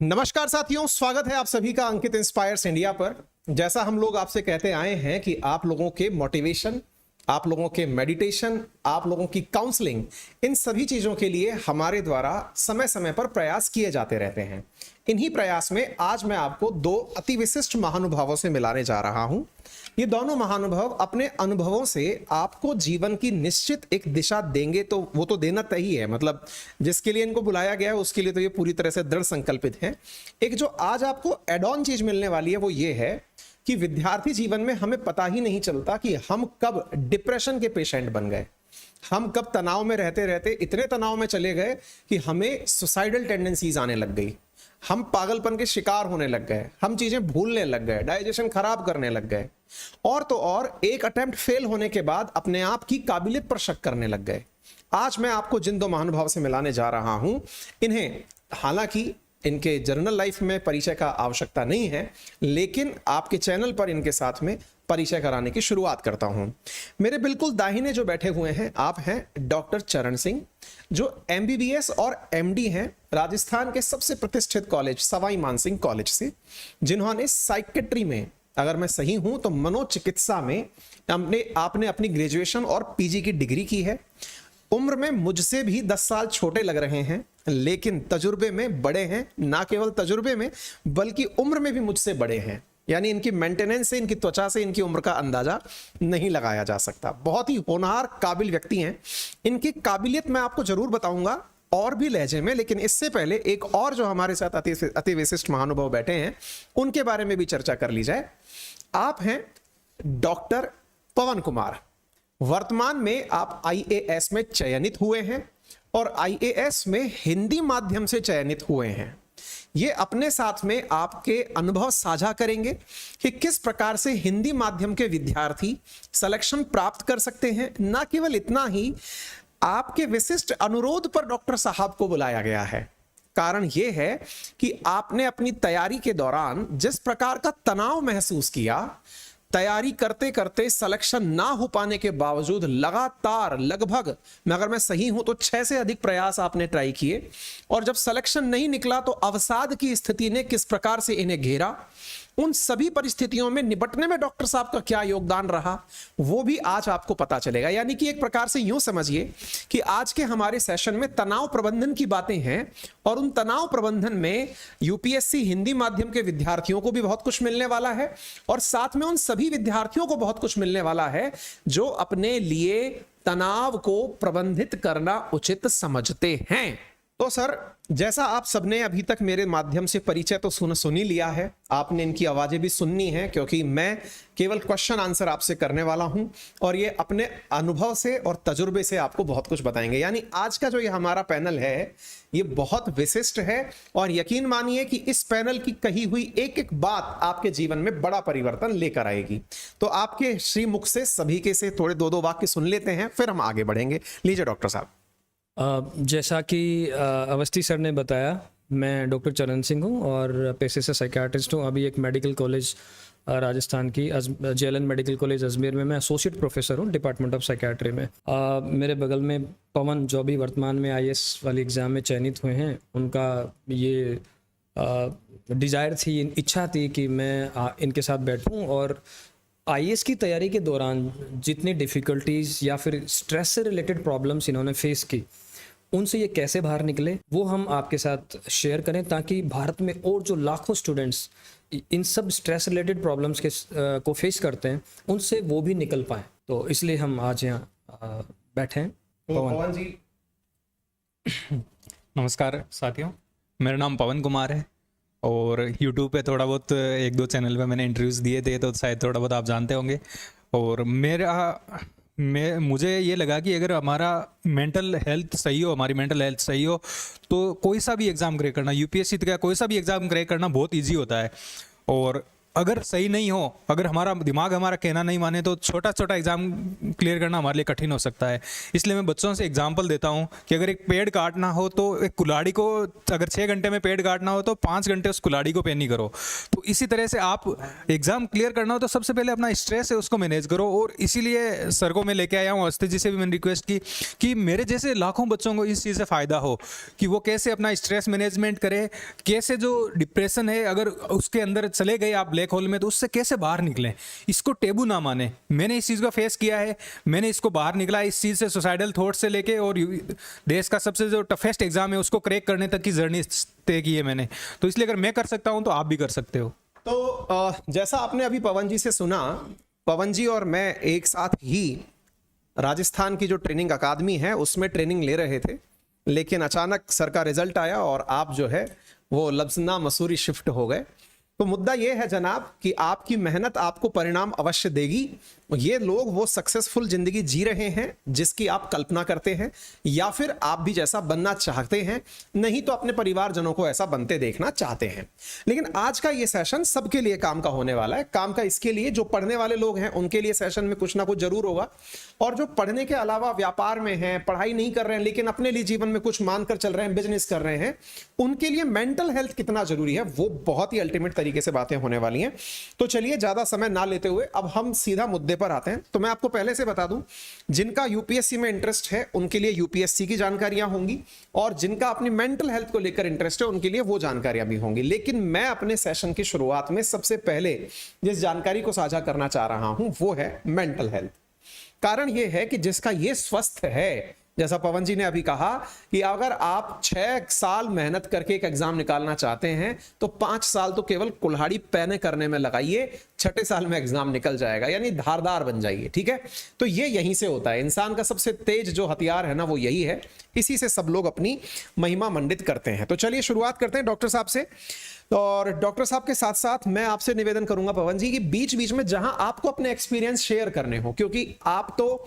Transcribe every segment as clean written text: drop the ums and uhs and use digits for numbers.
नमस्कार साथियों, स्वागत है आप सभी का अंकित इंस्पायर्स इंडिया पर। जैसा हम लोग आपसे कहते आए हैं कि आप लोगों के मोटिवेशन, आप लोगों के मेडिटेशन, आप लोगों की काउंसलिंग, इन सभी चीजों के लिए हमारे द्वारा समय समय पर प्रयास किए जाते रहते हैं। इन्हीं प्रयास में आज मैं आपको दो अति विशिष्ट महानुभावों से मिलाने जा रहा हूं। ये दोनों महानुभाव अपने अनुभवों से आपको जीवन की निश्चित एक दिशा देंगे, तो वो तो देना तय ही है। मतलब जिसके लिए इनको बुलाया गया है उसके लिए तो ये पूरी तरह से दृढ़ संकल्पित है। एक जो आज आपको एड ऑन चीज मिलने वाली है वो ये है कि विद्यार्थी जीवन में हमें पता ही नहीं चलता कि हम कब डिप्रेशन के पेशेंट बन गए, हम कब तनाव में रहते रहते इतने तनाव में चले गए कि हमें सुसाइडल टेंडेंसीज आने लग गई, हम पागलपन के शिकार होने लग गए, हम चीजें भूलने लग गए, डाइजेशन खराब करने लग गए, और तो और एक अटेम्प्ट फेल होने के बाद अपने आप की काबिलियत पर शक करने लग गए। आज मैं आपको जिन दो महानुभाव से मिलाने जा रहा हूं, इन्हें हालांकि इनके जर्नल लाइफ में परिचय का आवश्यकता नहीं है, लेकिन आपके चैनल पर इनके साथ में परिचय कराने की शुरुआत करता हूं। मेरे बिल्कुल दाहिने जो बैठे हुए हैं आप हैं डॉक्टर चरण सिंह, जो MBBS और MD हैं राजस्थान के सबसे प्रतिष्ठित कॉलेज सवाई मानसिंह कॉलेज से, जिन्होंने साइकेट्री में, अगर मैं सही हूं तो मनोचिकित्सा में आपने अपनी ग्रेजुएशन और PG की डिग्री की है। उम्र में मुझसे भी 10 साल छोटे लग रहे हैं, लेकिन तजुर्बे में बड़े हैं। ना केवल तजुर्बे में बल्कि उम्र में भी मुझसे बड़े हैं। यानी इनकी मेंटेनेंस से, इनकी त्वचा से इनकी उम्र का अंदाजा नहीं लगाया जा सकता। बहुत ही होनहार काबिल व्यक्ति हैं। इनकी काबिलियत मैं आपको जरूर बताऊंगा और भी लहजे में, लेकिन इससे पहले एक और जो हमारे साथ अति विशिष्ट महानुभाव बैठे हैं उनके बारे में भी चर्चा कर ली जाए। आप हैं डॉक्टर पवन कुमार। वर्तमान में आप IAS में चयनित हुए हैं और IAS में हिंदी माध्यम से चयनित हुए हैं। ये अपने साथ में आपके अनुभव साझा करेंगे कि किस प्रकार से हिंदी माध्यम के विद्यार्थी सिलेक्शन प्राप्त कर सकते हैं। ना केवल इतना ही, आपके विशिष्ट अनुरोध पर डॉक्टर साहब को बुलाया गया है। कारण यह है कि आपने अपनी तैयारी के दौरान जिस प्रकार का तनाव महसूस किया, तैयारी करते करते सिलेक्शन ना हो पाने के बावजूद लगातार लगभग, अगर मैं सही हूं तो 6 से अधिक प्रयास आपने ट्राई किए, और जब सिलेक्शन नहीं निकला तो अवसाद की स्थिति ने किस प्रकार से इन्हें घेरा, उन सभी परिस्थितियों में निपटने में डॉक्टर साहब का क्या योगदान रहा, वो भी आज आपको पता चलेगा। यानी कि एक प्रकार से यूं समझिए कि आज के हमारे सेशन में तनाव प्रबंधन की बातें हैं, और उन तनाव प्रबंधन में UPSC हिंदी माध्यम के विद्यार्थियों को भी बहुत कुछ मिलने वाला है, और साथ में उन सभी विद्यार्थियों को बहुत कुछ मिलने वाला है जो अपने लिए तनाव को प्रबंधित करना उचित समझते हैं। तो सर, जैसा आप सबने अभी तक मेरे माध्यम से परिचय तो सुन ही लिया है, आपने इनकी आवाजें भी सुननी है, क्योंकि मैं केवल क्वेश्चन आंसर आपसे करने वाला हूं, और ये अपने अनुभव से और तजुर्बे से आपको बहुत कुछ बताएंगे। यानी आज का जो ये हमारा पैनल है ये बहुत विशिष्ट है, और यकीन मानिए कि इस पैनल की कही हुई एक एक बात आपके जीवन में बड़ा परिवर्तन लेकर आएगी। तो आपके श्रीमुख से सभी के से थोड़े दो वाक्य सुन लेते हैं, फिर हम आगे बढ़ेंगे। लीजिए डॉक्टर साहब। जैसा कि अवस्थी सर ने बताया, मैं डॉक्टर चरण सिंह हूँ और पेशे से साइकियाट्रिस्ट हूँ। अभी एक मेडिकल कॉलेज राजस्थान की JLN मेडिकल कॉलेज अजमेर में मैं एसोसिएट प्रोफेसर हूँ डिपार्टमेंट ऑफ साइकियाट्री में। मेरे बगल में पवन, जो भी वर्तमान में IAS वाली एग्ज़ाम में चयनित हुए हैं, उनका ये डिज़ायर थी, इच्छा थी कि मैं इनके साथ बैठूँ और IAS की तैयारी के दौरान जितनी डिफ़िकल्टीज़ या फिर स्ट्रेस से रिलेटेड प्रॉब्लम्स इन्होंने फेस की, उनसे ये कैसे बाहर निकले वो हम आपके साथ शेयर करें, ताकि भारत में और जो लाखों स्टूडेंट्स इन सब स्ट्रेस रिलेटेड प्रॉब्लम्स के को फेस करते हैं, उनसे वो भी निकल पाएँ। तो इसलिए हम आज यहाँ बैठे हैं। पवन जी। नमस्कार साथियों, मेरा नाम पवन कुमार है और YouTube पे थोड़ा बहुत 1-2 चैनल पे मैंने इंटरव्यूज़ दिए थे, तो शायद थोड़ा बहुत आप जानते होंगे। और मुझे ये लगा कि अगर हमारा मेंटल हेल्थ सही हो, हमारी मेंटल हेल्थ सही हो, तो कोई सा भी एग्ज़ाम क्रैक करना, UPSC का कोई सा भी एग्ज़ाम क्रैक करना बहुत ईजी होता है। और अगर सही नहीं हो, अगर हमारा दिमाग हमारा कहना नहीं माने तो छोटा छोटा एग्जाम क्लियर करना हमारे लिए कठिन हो सकता है। इसलिए मैं बच्चों से एग्जाम्पल देता हूँ कि अगर एक पेड़ काटना हो तो एक कुल्हाड़ी को, अगर 6 घंटे में पेड़ काटना हो तो 5 घंटे उस कुल्हाड़ी को पेनी करो। तो इसी तरह से आप एग्जाम क्लियर करना हो तो सबसे पहले अपना स्ट्रेस है उसको मैनेज करो। और इसीलिए सर को मैं लेके आया हूँ, अवस्थी जी से भी मैंने रिक्वेस्ट की कि मेरे जैसे लाखों बच्चों को इस चीज़ से फ़ायदा हो कि वो कैसे अपना स्ट्रेस मैनेजमेंट करे, कैसे जो डिप्रेशन है अगर उसके अंदर चले गए आप ब्लैक होल में तो उससे कैसे बाहर निकलें, इसको टेबू ना माने। मैंने इस चीज़ को फेस किया है, मैंने इसको बाहर निकला इस चीज़ से, सुसाइडल थॉट से लेके और देश का सबसे जो टफेस्ट एग्जाम है उसको क्रैक करने तक की जर्नी तय की है मैंने। तो इसलिए अगर मैं कर सकता हूँ तो आप भी कर सकते हो। तो जैसा आपने अभी पवन जी से सुना, पवन जी और मैं एक साथ ही राजस्थान की जो ट्रेनिंग अकादमी है उसमें ट्रेनिंग ले रहे थे, लेकिन अचानक सर का रिजल्ट आया और आप जो है वो लफ्जना मसूरी शिफ्ट हो गए। तो मुद्दा ये है जनाब कि आपकी मेहनत आपको परिणाम अवश्य देगी। ये लोग वो सक्सेसफुल जिंदगी जी रहे हैं जिसकी आप कल्पना करते हैं, या फिर आप भी जैसा बनना चाहते हैं, नहीं तो अपने परिवारजनों को ऐसा बनते देखना चाहते हैं। लेकिन आज का ये सेशन सबके लिए काम का होने वाला है। काम का इसके लिए जो पढ़ने वाले लोग हैं उनके लिए सेशन में कुछ ना कुछ जरूर होगा, और जो पढ़ने के अलावा व्यापार में हैं, पढ़ाई नहीं कर रहे हैं लेकिन अपने लिए जीवन में कुछ मानकर चल रहे हैं, बिजनेस कर रहे हैं, उनके लिए मेंटल हेल्थ कितना जरूरी है वो बहुत ही अल्टीमेट तरीके से बातें होने वाली हैं। तो चलिए ज्यादा समय ना लेते हुए अब हम सीधा मुद्दे पर आते हैं। तो मैं आपको पहले से बता दूं, जिनका यूपीएससी में इंटरेस्ट है उनके लिए यूपीएससी की जानकारियां होंगी, और जिनका अपनी मेंटल हेल्थ को लेकर इंटरेस्ट है उनके लिए वो जानकारियां भी होंगी। लेकिन मैं अपने सेशन की शुरुआत में सबसे पहले जिस जानकारी को साझा करना चाह रहा हूं वो है मेंटल हेल्थ। कारण यह है कि जिसका ये स्वस्थ है, जैसा पवन जी ने अभी कहा कि अगर आप 6 साल मेहनत करके एक एग्जाम निकालना चाहते हैं तो 5 साल तो केवल कुल्हाड़ी पैने करने में लगाइए, 6ठे साल में एग्जाम निकल जाएगा, यानी धारदार बन जाइए। ठीक है, तो ये यहीं से होता है। इंसान का सबसे तेज जो हथियार है ना वो यही है, इसी से सब लोग अपनी महिमा मंडित करते हैं। तो चलिए शुरुआत करते हैं डॉक्टर साहब से। और डॉक्टर साहब के साथ साथ मैं आपसे निवेदन करूंगा पवन जी कि बीच बीच में जहां आपको अपने एक्सपीरियंस शेयर करने हो, क्योंकि आप तो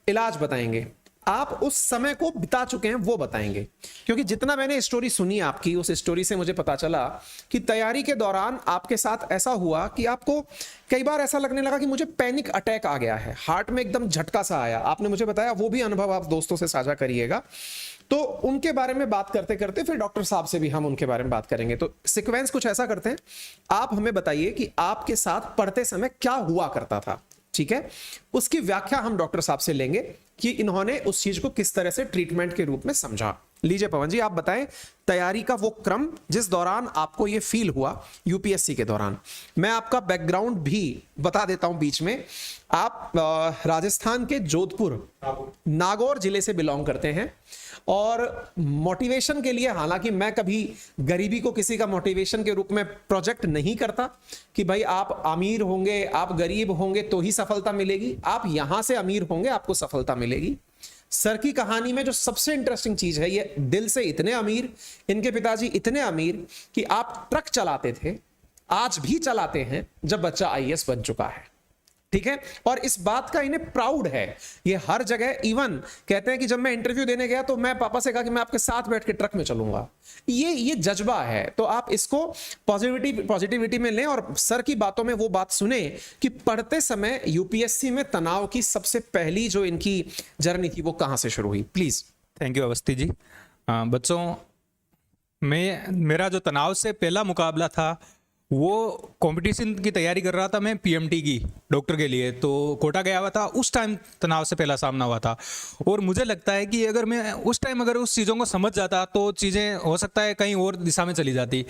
इलाज बताएंगे, आप उस समय को बिता चुके हैं वो बताएंगे। क्योंकि जितना मैंने स्टोरी सुनी आपकी, उस स्टोरी से मुझे पता चला कि तैयारी के दौरान आपके साथ ऐसा हुआ कि आपको कई बार ऐसा लगने लगा कि मुझे पैनिक अटैक आ गया है, हार्ट में एकदम झटका सा आया। आपने मुझे बताया, वो भी अनुभव आप दोस्तों से साझा करिएगा। तो उनके बारे में बात करते करते फिर डॉक्टर साहब से भी हम उनके बारे में बात करेंगे। तो सीक्वेंस कुछ ऐसा करते हैं, आप हमें बताइए कि आपके साथ पढ़ते समय क्या हुआ करता था, ठीक है? उसकी व्याख्या हम डॉक्टर साहब से लेंगे कि इन्होंने उस चीज को किस तरह से ट्रीटमेंट के रूप में समझा। लीजिए पवन जी, आप बताएं तैयारी का वो क्रम जिस दौरान आपको ये फील हुआ यूपीएससी के दौरान। मैं आपका बैकग्राउंड भी बता देता हूं बीच में। आप राजस्थान के जोधपुर नागौर जिले से बिलोंग करते हैं, और मोटिवेशन के लिए, हालांकि मैं कभी गरीबी को किसी का मोटिवेशन के रूप में प्रोजेक्ट नहीं करता कि भाई आप अमीर होंगे, आप गरीब होंगे तो ही सफलता मिलेगी, आप यहां से अमीर होंगे आपको सफलता मिलेगी। सर की कहानी में जो सबसे इंटरेस्टिंग चीज है, ये दिल से इतने अमीर, इनके पिताजी इतने अमीर कि आप ट्रक चलाते थे, आज भी चलाते हैं जब बच्चा आईएएस बन चुका है। ठीक है, और इस बात का इन्हें प्राउड है। ये हर जगह, इवन कहते हैं कि जब मैं इंटरव्यू देने गया तो मैं पापा से कहा कि मैं आपके साथ बैठ के ट्रक में चलूंगा। ये जज्बा है। तो आप इसको पॉजिटिविटी में लें, और सर की बातों में वो बात सुने कि पढ़ते समय यूपीएससी में तनाव की सबसे पहली जो इनकी जर्नी थी वो कहां से शुरू हुई, please. Thank you Awasthi ji. बच्चों, मेरा जो तनाव से पहला मुकाबला था वो कंपटीशन की तैयारी कर रहा था मैं, पीएमटी की, डॉक्टर के लिए। तो कोटा गया हुआ था, उस टाइम तनाव से पहला सामना हुआ था। और मुझे लगता है कि अगर मैं उस टाइम अगर उस चीज़ों को समझ जाता तो चीज़ें हो सकता है कहीं और दिशा में चली जाती।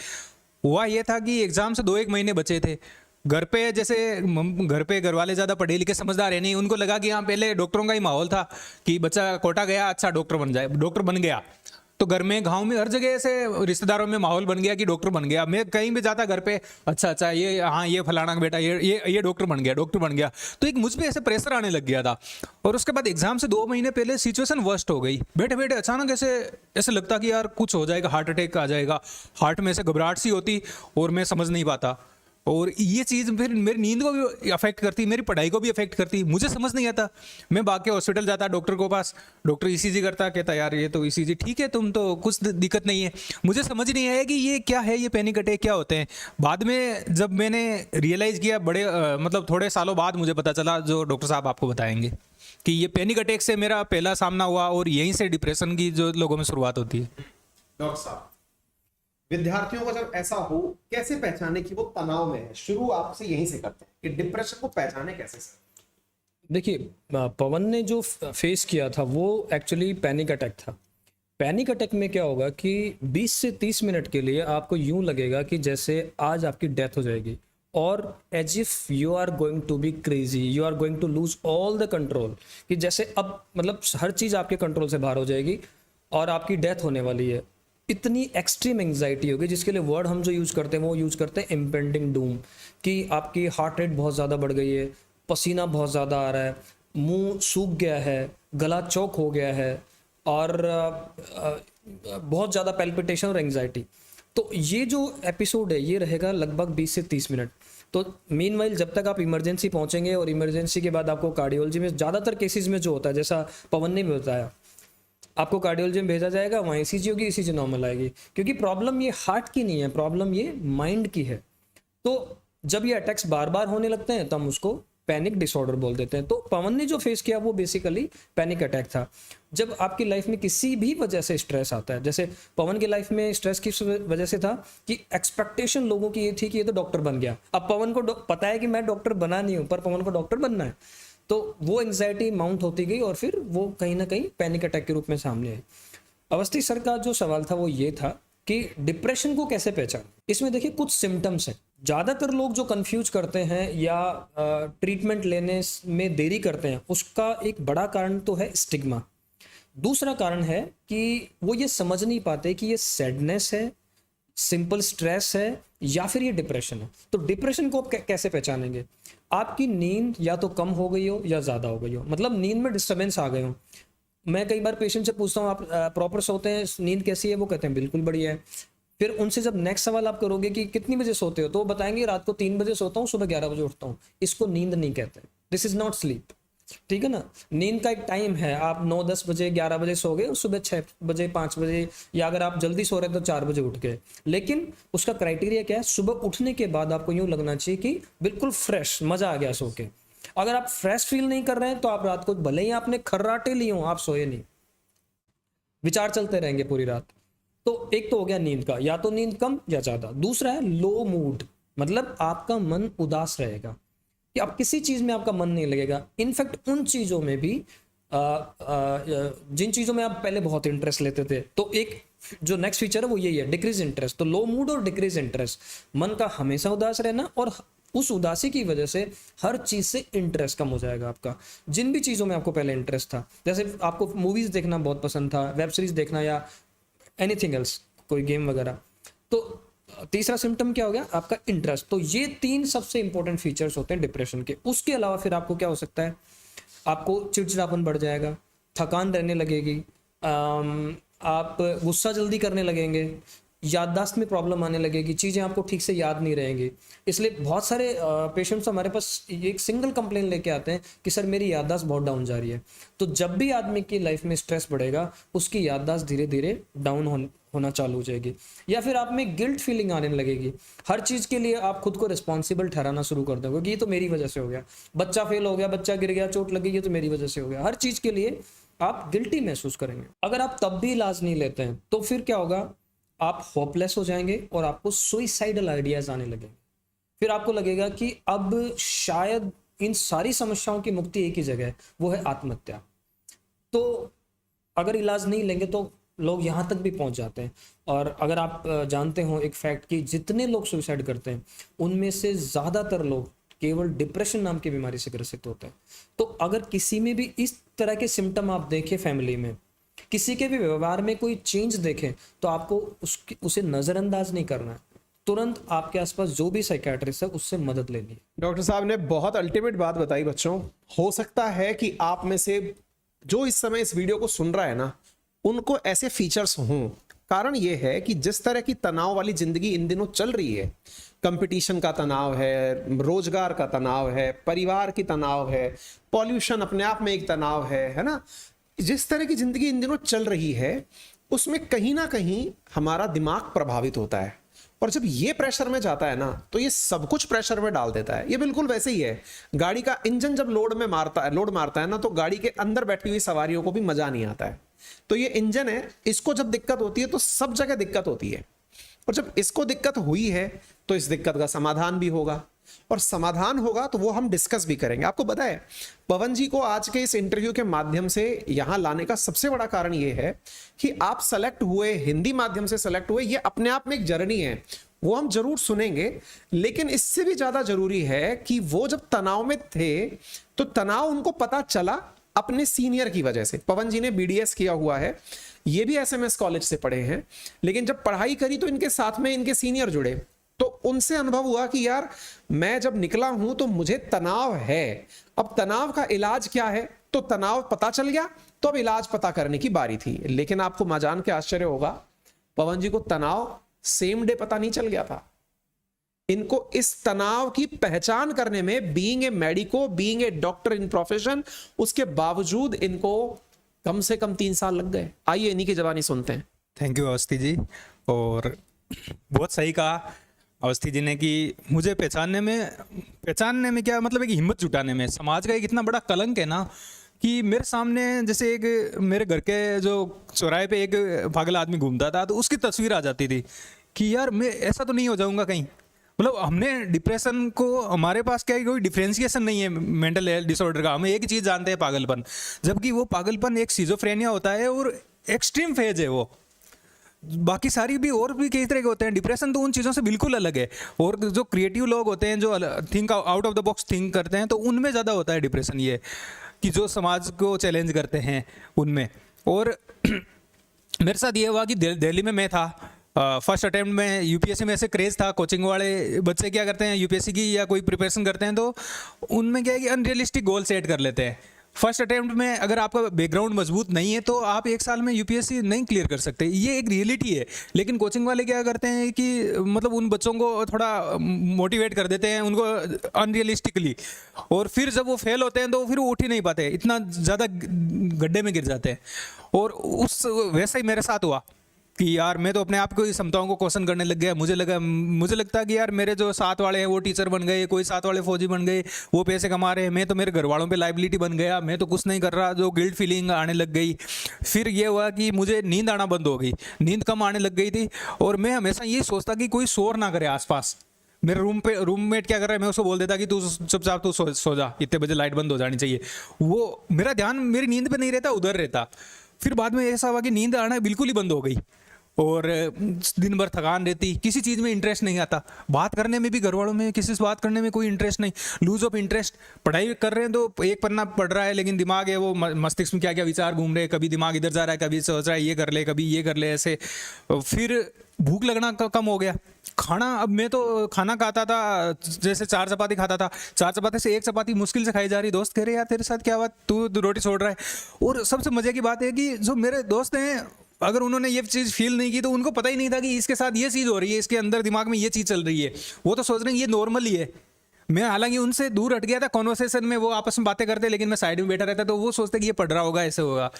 हुआ ये था कि एग्ज़ाम से 2-1 महीने बचे थे। घर पे घर वाले ज़्यादा पढ़े लिखे समझदार है नहीं, उनको लगा कि यहाँ पहले डॉक्टरों का ही माहौल था कि बच्चा कोटा गया, अच्छा डॉक्टर बन जाए, डॉक्टर बन गया। तो घर में, गांव में, हर जगह से रिश्तेदारों में माहौल बन गया कि डॉक्टर बन गया। मैं कहीं भी जाता घर पे, अच्छा ये, हाँ ये फलाना बेटा ये डॉक्टर बन गया। तो एक मुझ पे ऐसे प्रेशर आने लग गया था। और उसके बाद एग्जाम से 2 महीने पहले सिचुएशन वर्स्ट हो गई। बैठे बैठे अचानक ऐसे लगता कि यार कुछ हो जाएगा, हार्ट अटैक आ जाएगा। हार्ट में ऐसे घबराहट सी होती और मैं समझ नहीं पाता। और ये चीज़ फिर मेरी नींद को भी अफेक्ट करती, मेरी पढ़ाई को भी अफेक्ट करती। मुझे समझ नहीं आता, मैं भाग के हॉस्पिटल जाता डॉक्टर के पास, डॉक्टर ईसीजी करता, कहता यार ये तो ईसीजी ठीक है, तुम तो कुछ दिक्कत नहीं है। मुझे समझ नहीं आया कि ये क्या है, ये पैनिक अटैक क्या होते हैं। बाद में जब मैंने रियलाइज़ किया बड़े मतलब थोड़े सालों बाद मुझे पता चला, जो डॉक्टर साहब आपको बताएंगे, कि ये पैनिक अटैक से मेरा पहला सामना हुआ और यहीं से डिप्रेशन की जो लोगों में शुरुआत होती है। डॉक्टर साहब, विद्यार्थियों को जब ऐसा हो कैसे पहचाने कि वो तनाव में है? शुरू आपसे यहीं से करते हैं कि डिप्रेशन को पहचाने कैसे सर? देखिए, पवन ने जो फेस किया था वो एक्चुअली पैनिक अटैक था। पैनिक अटैक में क्या होगा कि 20 से 30 मिनट के लिए आपको यूं लगेगा कि जैसे आज आपकी डेथ हो जाएगी, और as if you are going to be crazy, you are going to lose all the control, कि जैसे अब मतलब हर चीज़ आपके कंट्रोल से बाहर हो जाएगी और आपकी डेथ होने वाली है। इतनी एक्सट्रीम एंग्जाइटी होगी, जिसके लिए वर्ड हम जो यूज़ करते हैं वो यूज़ करते हैं इम्पेंडिंग डूम, कि आपकी हार्ट रेट बहुत ज़्यादा बढ़ गई है, पसीना बहुत ज़्यादा आ रहा है, मुंह सूख गया है, गला चौक हो गया है, और बहुत ज़्यादा पैल्पिटेशन और एंग्जाइटी। तो ये जो एपिसोड है ये रहेगा लगभग 20 से 30 मिनट। तो मीनवाइल जब तक आप इमरजेंसी पहुंचेंगे, और इमरजेंसी के बाद आपको कार्डियोलॉजी में ज़्यादातर केसेस में जो होता है, जैसा पवन ने भी बताया, आपको कार्डियोलॉजी में भेजा जाएगा, वहाँ ईसीजी होगी, ईसीजी नॉर्मल आएगी, क्योंकि प्रॉब्लम ये हार्ट की नहीं है, प्रॉब्लम ये माइंड की है। तो जब ये अटैक्स बार बार होने लगते हैं तो हम उसको पैनिक डिसऑर्डर बोल देते हैं। तो पवन ने जो फेस किया वो बेसिकली पैनिक अटैक था। जब आपकी लाइफ में किसी भी वजह से स्ट्रेस आता है, जैसे पवन की लाइफ में स्ट्रेस किस वजह से था कि एक्सपेक्टेशन लोगों की ये थी कि ये तो डॉक्टर बन गया। अब पवन को पता है कि मैं डॉक्टर बना नहीं हूँ, पर पवन को डॉक्टर बनना है, तो वो एंग्जाइटी माउंट होती गई और फिर वो कहीं ना कहीं पैनिक अटैक के रूप में सामने आई। अवस्थी सर का जो सवाल था वो ये था कि डिप्रेशन को कैसे पहचान। इसमें देखिए कुछ सिम्टम्स हैं। ज़्यादातर लोग जो कंफ्यूज करते हैं या ट्रीटमेंट लेने में देरी करते हैं, उसका एक बड़ा कारण तो है स्टिग्मा। दूसरा कारण है कि वो ये समझ नहीं पाते कि ये सैडनेस है, सिंपल स्ट्रेस है, या फिर ये डिप्रेशन है। तो डिप्रेशन को आप कैसे पहचानेंगे? आपकी नींद या तो कम हो गई हो या ज़्यादा हो गई हो, मतलब नींद में डिस्टर्बेंस आ गए हो। मैं कई बार पेशेंट से पूछता हूँ आप प्रॉपर सोते हैं, नींद कैसी है? वो कहते हैं बिल्कुल बढ़िया है। फिर उनसे जब नेक्स्ट सवाल आप करोगे कि कितनी बजे सोते हो, तो वो बताएंगे रात को 3 बजे सोता हूँ, सुबह 11 बजे उठता हूँ। इसको नींद नहीं कहते, दिस इज नॉट स्लीप। ठीक है ना? नींद का एक टाइम है, आप 9-10 बजे 11 बजे सो गए, सुबह 6 बजे 5 बजे, या अगर आप जल्दी सो रहे तो 4 बजे उठ गए। लेकिन उसका क्राइटेरिया क्या है? सुबह उठने के बाद आपको यूं लगना चाहिए कि बिल्कुल फ्रेश, मजा आ गया सो के। अगर आप फ्रेश फील नहीं कर रहे हैं तो आप रात को भले ही आपने खर्राटे लिए हो, आप सोए नहीं, विचार चलते रहेंगे पूरी रात। तो एक तो हो गया नींद का, या तो नींद कम या ज्यादा। दूसरा है लो मूड, मतलब आपका मन उदास रहेगा, कि आप किसी चीज में आपका मन नहीं लगेगा। इनफैक्ट उन चीजों में भी जिन चीजों में आप पहले बहुत इंटरेस्ट लेते थे। तो एक जो नेक्स्ट फीचर है वो यही है, डिक्रीज इंटरेस्ट। तो लो मूड और डिक्रीज इंटरेस्ट, मन का हमेशा उदास रहना, और उस उदासी की वजह से हर चीज से इंटरेस्ट कम हो जाएगा आपका। जिन भी चीजों में आपको पहले इंटरेस्ट था, जैसे आपको मूवीज देखना बहुत पसंद था, वेब सीरीज देखना, या एनीथिंग एल्स, कोई गेम वगैरह, तो तीसरा सिम्टम क्या हो गया? आपका इंटरेस्ट। तो ये 3 सबसे इंपॉर्टेंट फीचर्स होते हैं डिप्रेशन के। उसके अलावा फिर आपको क्या हो सकता है? आपको चिड़चिड़ापन बढ़ जाएगा, थकान रहने लगेगी, आप गुस्सा जल्दी करने लगेंगे, याददाश्त में प्रॉब्लम आने लगेगी, चीज़ें आपको ठीक से याद नहीं रहेंगी। इसलिए बहुत सारे पेशेंट्स हमारे पास एक सिंगल कंप्लेन लेके आते हैं कि सर मेरी याददाश्त बहुत डाउन जा रही है। तो जब भी आदमी की लाइफ में स्ट्रेस बढ़ेगा, उसकी याददाश्त धीरे धीरे डाउन होना चालू हो जाएगी, या फिर आप में गिल्ट फीलिंग आने लगेगी। हर चीज़ के लिए आप खुद को रिस्पॉन्सिबल ठहराना शुरू कर दोगे कि ये तो मेरी वजह से हो गया, बच्चा फेल हो गया, बच्चा गिर गया, चोट लगी, ये तो मेरी वजह से हो गया। हर चीज़ के लिए आप गिल्टी महसूस करेंगे। अगर आप तब भी इलाज नहीं लेते हैं तो फिर क्या होगा? आप होपलेस हो जाएंगे और आपको सुइसाइडल आइडियाज आने लगेंगे। फिर आपको लगेगा कि अब शायद इन सारी समस्याओं की मुक्ति एक ही जगह है, वो है आत्महत्या। तो अगर इलाज नहीं लेंगे तो लोग यहाँ तक भी पहुँच जाते हैं। और अगर आप जानते हो एक फैक्ट कि जितने लोग सुसाइड करते हैं उनमें से ज़्यादातर लोग केवल डिप्रेशन नाम की बीमारी से ग्रसित होते हैं। तो अगर किसी में भी इस तरह के सिम्टम आप देखें, फैमिली में किसी के भी व्यवहार में कोई चेंज देखें, तो आपको उसे नज़रअंदाज नहीं करना है, तुरंत आपके आसपास जो भी साइकियाट्रिस्ट है उससे मदद लेनी है। डॉक्टर साहब ने बहुत अल्टीमेट बात बताई बच्चों। हो सकता है कि आप में से जो इस समय इस वीडियो को सुन रहा है ना, उनको ऐसे फीचर्स हों, कारण ये है कि जिस तरह की तनाव वाली जिंदगी इन दिनों चल रही है, कंपटीशन का तनाव है, रोजगार का तनाव है, परिवार की तनाव है, पॉल्यूशन अपने आप में एक तनाव है ना। जिस तरह की जिंदगी इन दिनों चल रही है उसमें कहीं ना कहीं हमारा दिमाग प्रभावित होता है, और जब ये प्रेशर में जाता है ना तो ये सब कुछ प्रेशर में डाल देता है। ये बिल्कुल वैसे ही है, गाड़ी का इंजन जब लोड मारता है ना, तो गाड़ी के अंदर बैठी हुई सवारियों को भी मजा नहीं आता है। तो ये इंजन है, इसको जब दिक्कत होती है तो सब जगह दिक्कत होती है, और जब इसको दिक्कत हुई है तो इस दिक्कत का समाधान भी होगा, और समाधान होगा तो वो हम डिस्कस भी करेंगे। आपको पता है पवन जी को आज के इस इंटरव्यू के माध्यम से यहां लाने का सबसे बड़ा कारण ये है कि आप सेलेक्ट हुए, हिंदी माध्यम से सेलेक्ट हुए, ये अपने आप में एक जर्नी है, वो हम जरूर सुनेंगे। लेकिन इससे भी ज्यादा जरूरी है कि वो जब तनाव में थे तो तनाव उनको पता चला अपने सीनियर की वजह से। पवन जी ने बीडीएस किया हुआ है, ये भी एसएमएस कॉलेज से पढ़े हैं, लेकिन जब पढ़ाई करी तो इनके साथ में इनके सीनियर जुड़े, तो उनसे अनुभव हुआ कि यार मैं जब निकला हूं तो मुझे तनाव है, अब तनाव का इलाज क्या है, तो तनाव पता चल गया, तो अब इलाज पता करने की बारी थी। लेकिन आपको जान के आश्चर्य होगा, पवन जी को तनाव सेम डे पता नहीं चल गया था। इनको इस तनाव की पहचान करने में, being a medico, being a doctor in profession, उसके बावजूद इनको कम से कम 3 साल लग गए। आइए इन्हीं की जबानी सुनते हैं। थैंक यू अवस्थी जी, और बहुत सही कहा अवस्थी जी ने कि मुझे पहचानने में क्या मतलब एक हिम्मत जुटाने में, समाज का एक इतना बड़ा कलंक है ना कि मेरे सामने जैसे एक मेरे घर के जो चौराहे पे एक पागल आदमी घूमता था, तो उसकी तस्वीर आ जाती थी कि यार मैं ऐसा तो नहीं हो जाऊंगा कहीं। मतलब हमने डिप्रेशन को, हमारे पास क्या है, कोई डिफ्रेंशिएशन नहीं है मेंटल हेल्थ डिसऑर्डर का, हम एक ही चीज़ जानते हैं, पागलपन। जबकि वो पागलपन एक सिजोफ्रेनिया होता है और एक्सट्रीम फेज है वो। बाकी सारी भी और भी कई तरह के होते हैं, डिप्रेशन तो उन चीज़ों से बिल्कुल अलग है। और जो क्रिएटिव लोग होते हैं, जो think out of the box think करते हैं, तो उनमें ज़्यादा होता है डिप्रेशन, ये कि जो समाज को चैलेंज करते हैं उनमें। और मेरे साथ ये हुआ कि दिल्ली में मैं था, फर्स्ट अटेम्प्ट में यूपीएससी में ऐसे क्रेज था, कोचिंग वाले बच्चे क्या करते हैं यूपीएससी की या कोई प्रिपरेशन करते हैं तो उनमें क्या है कि अनरियलिस्टिक गोल सेट कर लेते हैं। फर्स्ट अटेम्प्ट में अगर आपका बैकग्राउंड मजबूत नहीं है तो आप 1 साल में यूपीएससी नहीं क्लियर कर सकते, ये एक रियलिटी है। लेकिन कोचिंग वाले क्या करते हैं कि मतलब उन बच्चों को थोड़ा मोटिवेट कर देते हैं उनको अनरियलिस्टिकली, और फिर जब वो फेल होते हैं तो फिर वो उठ ही नहीं पाते, इतना ज़्यादा गड्ढे में गिर जाते हैं। और उस वैसा ही मेरे साथ हुआ कि यार मैं तो अपने आप को क्षमताओं को क्वेश्चन करने लग गया। मुझे लगता कि यार मेरे जो साथ वाले हैं वो टीचर बन गए, कोई साथ वाले फौजी बन गए, वो पैसे कमा रहे हैं, मैं तो मेरे घर वालों पे लाइबिलिटी बन गया, मैं तो कुछ नहीं कर रहा, जो गिल्ट फीलिंग आने लग गई। फिर ये हुआ कि मुझे नींद आना बंद हो गई, नींद कम आने लग गई थी, और मैं हमेशा ये सोचता कि कोई शोर ना करे आसपास। मेरे रूममेट क्या कर रहा है, मैं उसको बोल देता कि तू चुपचाप तू सो जा, इतने बजे लाइट बंद हो जानी चाहिए। वो मेरा ध्यान मेरी नींद पे नहीं रहता, उधर रहता। फिर बाद में ऐसा हुआ कि नींद आना बिल्कुल ही बंद हो गई, और दिन भर थकान रहती, किसी चीज़ में इंटरेस्ट नहीं आता, बात करने में भी घर वालों में किसी से बात करने में कोई इंटरेस्ट नहीं, लूज ऑफ इंटरेस्ट। पढ़ाई कर रहे हैं तो एक पन्ना पढ़ रहा है, लेकिन दिमाग है वो मस्तिष्क में क्या क्या विचार घूम रहे हैं, कभी दिमाग इधर जा रहा है, कभी सोच रहा है ये कर ले, कभी ये कर ले, ऐसे। फिर भूख लगना कम हो गया। खाना, अब मैं तो खाना खाता था जैसे 4 चपाती खाता था, 4 चपाती से 1 चपाती मुश्किल से खाई जा रही। दोस्त कह रहे यार तेरे साथ क्या बात, तू रोटी छोड़ रहा है। और सबसे मजे की बात है कि जो मेरे दोस्त हैं, अगर उन्होंने ये चीज़ फील नहीं की तो उनको पता ही नहीं था कि इसके साथ ये चीज़ हो रही है, इसके अंदर दिमाग में ये चीज़ चल रही है। वो तो सोच रहे हैं ये नॉर्मल ही है। मैं हालांकि उनसे दूर हट गया था कॉन्वर्सेशन में, वो आपस में बातें करते, लेकिन मैं साइड में बैठा रहता, तो वो सोचते कि ये पढ़ रहा होगा, ऐसे होगा।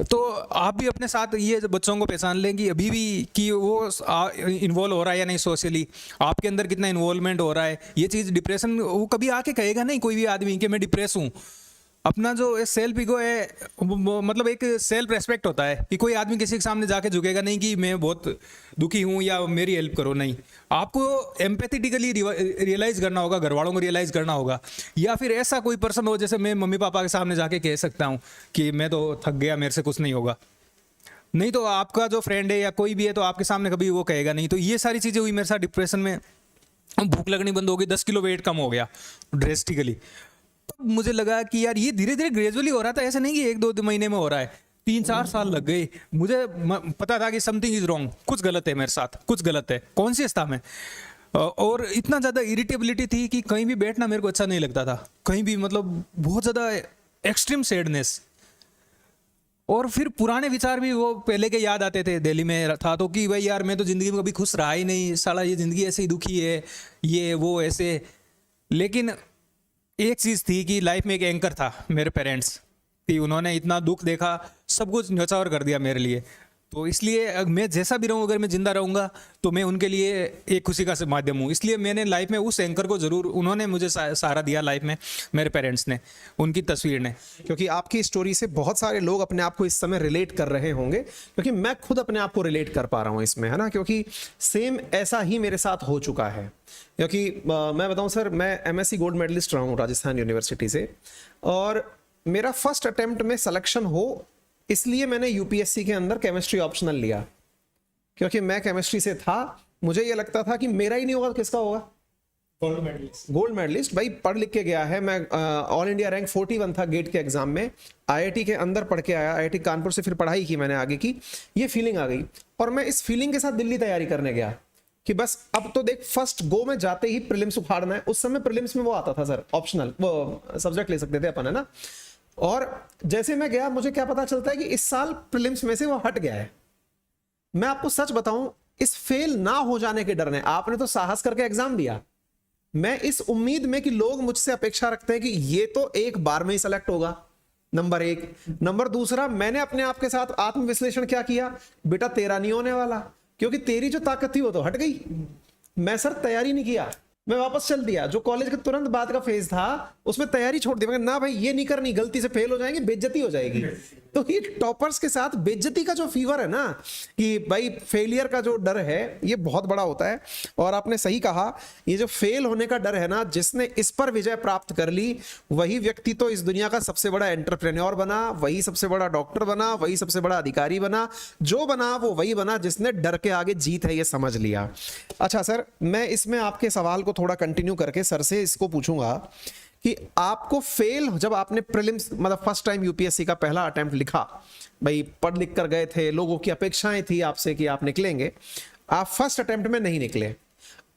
तो आप भी अपने साथ ये बच्चों को पहचान लें कि अभी भी कि वो इन्वॉल्व हो रहा है या नहीं सोशली, आपके अंदर कितना इन्वॉल्वमेंट हो रहा है। ये चीज़ डिप्रेशन, वो कभी आके कहेगा नहीं कोई भी आदमी कि मैं डिप्रेस हूँ। अपना जो सेल्फ ईगो है, मतलब एक सेल्फ रेस्पेक्ट होता है कि कोई आदमी किसी के सामने जाके झुकेगा नहीं कि मैं बहुत दुखी हूँ या मेरी हेल्प करो, नहीं। आपको एम्पैथेटिकली रियलाइज करना होगा, घर वालों को रियलाइज करना होगा, या फिर ऐसा कोई पर्सन हो जैसे मैं मम्मी पापा के सामने जाके कह सकता हूँ कि मैं तो थक गया, मेरे से कुछ नहीं होगा। नहीं तो आपका जो फ्रेंड है या कोई भी है तो आपके सामने कभी वो कहेगा नहीं। तो ये सारी चीज़ें हुई मेरे साथ डिप्रेशन में। भूख लगनी बंद हो गई, 10 किलो वेट कम हो गया ड्रेस्टिकली। मुझे लगा कि यार ये धीरे धीरे ग्रेजुअली हो रहा था, ऐसा नहीं कि 1-2 महीने में हो रहा है, 3-4 साल लग गए। मुझे पता था कि समथिंग इज रॉन्ग, कुछ गलत है मेरे साथ, कुछ गलत है। कॉन्शियस था मैं, और इतना ज़्यादा इरिटेबिलिटी थी कि कहीं भी बैठना मेरे को अच्छा नहीं लगता था, कहीं भी, मतलब बहुत ज़्यादा एक्सट्रीम सैडनेस। और फिर पुराने विचार भी वो पहले के याद आते थे। दिल्ली में था तो कि भाई यार मैं तो ज़िंदगी में कभी खुश रहा ही नहीं, साला ये ज़िंदगी ऐसे ही दुखी है, ये वो ऐसे। लेकिन एक चीज़ थी कि लाइफ में एक एंकर था, मेरे पेरेंट्स, कि उन्होंने इतना दुख देखा, सब कुछ न्यौछावर कर दिया मेरे लिए। तो इसलिए मैं जैसा भी रहूँ, अगर मैं ज़िंदा रहूँगा तो मैं उनके लिए एक खुशी का माध्यम हूँ। इसलिए मैंने लाइफ में उस एंकर को ज़रूर, उन्होंने मुझे सहारा दिया लाइफ में, मेरे पेरेंट्स ने, उनकी तस्वीर ने। क्योंकि आपकी स्टोरी से बहुत सारे लोग अपने आप को इस समय रिलेट कर रहे होंगे, क्योंकि मैं खुद अपने आप को रिलेट कर पा रहा हूँ इसमें, है ना, क्योंकि सेम ऐसा ही मेरे साथ हो चुका है। क्योंकि मैं बताऊँ सर, मैं MSc गोल्ड मेडलिस्ट रहा हूँ राजस्थान यूनिवर्सिटी से, और मेरा फर्स्ट अटेम्प्ट में सिलेक्शन हो इसलिए मैंने UPSC के अंदर केमिस्ट्री ऑप्शनल लिया, क्योंकि मैं केमिस्ट्री से था, मुझे ये लगता था कि मेरा ही नहीं होगा, किसका होगा? गोल्ड मेडलिस्ट भाई, पढ़ लिख के गया है मैं, ऑल इंडिया रैंक 41 था गेट के एग्जाम में, IIT के अंदर पढ़ के आया, IIT कानपुर से फिर पढ़ाई की मैंने आगे की, ये फीलिंग आ गई। और मैं इस फीलिंग के साथ दिल्ली तैयारी करने गया कि बस अब तो देख, फर्स्ट गो में जाते ही प्रीलिम्स उखाड़ना है। उस समय प्रीलिम्स में वो आता था सर, ऑप्शनल वो सब्जेक्ट ले सकते थे अपन, है ना। और जैसे मैं गया, मुझे क्या पता चलता है कि इस साल प्रीलिम्स में से वो हट गया है। मैं आपको सच बताऊं, इस फेल ना हो जाने के डर ने, आपने तो साहस करके एग्जाम दिया, मैं इस उम्मीद में कि लोग मुझसे अपेक्षा रखते हैं कि ये तो एक बार में ही सेलेक्ट होगा, नंबर एक। नंबर दूसरा, मैंने अपने आप के साथ आत्मविश्लेषण क्या किया, बेटा तेरा नहीं होने वाला, क्योंकि तेरी जो ताकत थी वो तो हट गई। मैं सर तैयारी नहीं किया, मैं वापस चल दिया। जो कॉलेज के तुरंत बाद का फेज था उसमें तैयारी छोड़ दी, मैं ना भाई ये नहीं करनी, गलती से फेल हो जाएंगे, बेइज्जती हो जाएगी। तो ये टॉपर्स के साथ बेइज्जती का जो फीवर है ना, कि भाई फेलियर का जो डर है ये बहुत बड़ा होता है। और आपने सही कहा, ये जो फेल होने का डर है ना, जिसने इस पर विजय प्राप्त कर ली, वही व्यक्ति तो इस दुनिया का सबसे बड़ा एंटरप्रेन्योर बना, वही सबसे बड़ा डॉक्टर बना, वही सबसे बड़ा अधिकारी बना, जो बना वो वही बना जिसने डर के आगे जीत है ये समझ लिया। अच्छा सर, मैं इसमें आपके सवाल को थोड़ा कंटिन्यू करके सर से इसको पूछूंगा कि आपको फेल, जब आपने प्रीलिम्स मतलब फर्स्ट टाइम UPSC का पहला अटेम्प्ट लिखा, भाई पढ़ लिख कर गए थे, लोगों की अपेक्षाएं थी आपसे कि आप निकलेंगे, आप फर्स्ट अटेम्प्ट में नहीं निकले।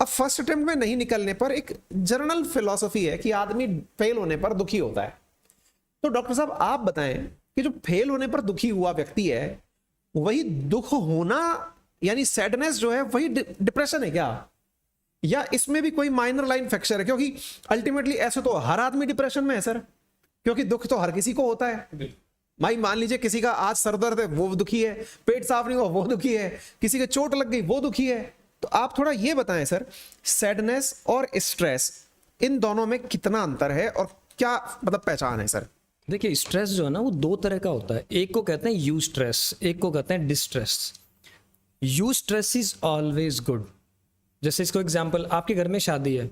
अब फर्स्ट अटेम्प्ट में नहीं निकलने पर एक जनरल फिलॉसफी है कि आदमी फेल होने पर दुखी होता है। तो डॉक्टर साहब आप बताएं कि जो फेल होने पर दुखी हुआ व्यक्ति है, वही दुख होना यानी सैडनेस जो है वही डिप्रेशन है क्या, या इसमें भी कोई माइनर लाइन फ्रैक्चर है? क्योंकि अल्टीमेटली ऐसे तो हर आदमी डिप्रेशन में है सर, क्योंकि दुख तो हर किसी को होता है। भाई मान लीजिए किसी का आज सर दर्द है वो दुखी है, पेट साफ नहीं हुआ वो दुखी है, किसी के चोट लग गई वो दुखी है। तो आप थोड़ा ये बताएं सर, सैडनेस और स्ट्रेस इन दोनों में कितना अंतर है और क्या मतलब पहचान है सर? देखिए, स्ट्रेस जो है ना वो दो तरह का होता है। एक को कहते हैं यू स्ट्रेस, एक को कहते हैं distress. You stress is always good. जैसे इसको एग्जांपल, आपके घर में शादी है,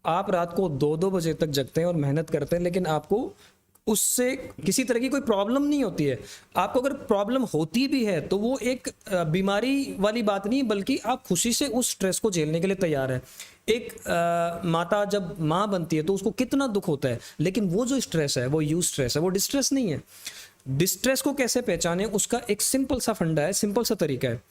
आप रात को 2-2 बजे तक जगते हैं और मेहनत करते हैं, लेकिन आपको उससे किसी तरह की कोई प्रॉब्लम नहीं होती है। आपको अगर प्रॉब्लम होती भी है तो वो एक बीमारी वाली बात नहीं, बल्कि आप खुशी से उस स्ट्रेस को झेलने के लिए तैयार है। एक माता जब माँ बनती है तो उसको कितना दुख होता है, लेकिन वो जो स्ट्रेस है वो यू स्ट्रेस है, वो डिस्ट्रेस नहीं है। डिस्ट्रेस को कैसे पहचाने, उसका एक सिंपल सा फंडा है, सिंपल सा तरीका है।